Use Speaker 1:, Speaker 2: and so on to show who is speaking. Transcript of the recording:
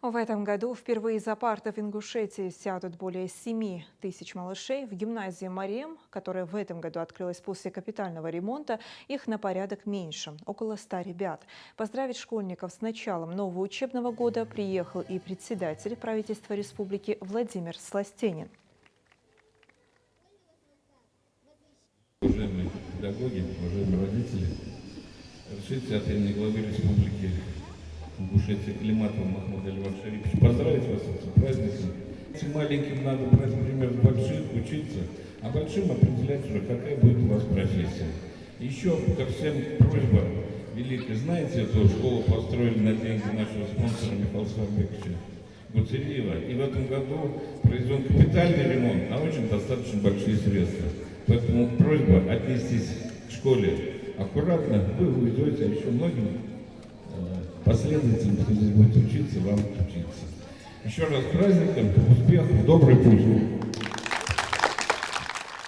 Speaker 1: В этом году впервые за парты в Ингушетии сядут более 7 тысяч малышей. В гимназии «Марем», которая в этом году открылась после капитального ремонта, их на порядок меньше – около 100 ребят. Поздравить школьников с началом нового учебного года приехал и председатель правительства республики Владимир Сластенин.
Speaker 2: Уважаемые педагоги, уважаемые родители, разрешите от имени главы республики Ингушетия Калиматова Махмуда Альвара Шариповича поздравить вас с этим праздником. Этим маленьким надо брать пример с больших, учиться, а большим определять уже, какая будет у вас профессия. Еще ко всем просьба великая. Знаете, эту школу построили на деньги нашего спонсора Михаила Славбековича Гуцериева. И в этом году произведен капитальный ремонт на очень достаточно большие средства. Поэтому просьба отнестись к школе аккуратно. Вы уйдете, а еще многим последователям, кто здесь будет учиться, вам учиться. Еще раз с праздником, успехов, добрый путь.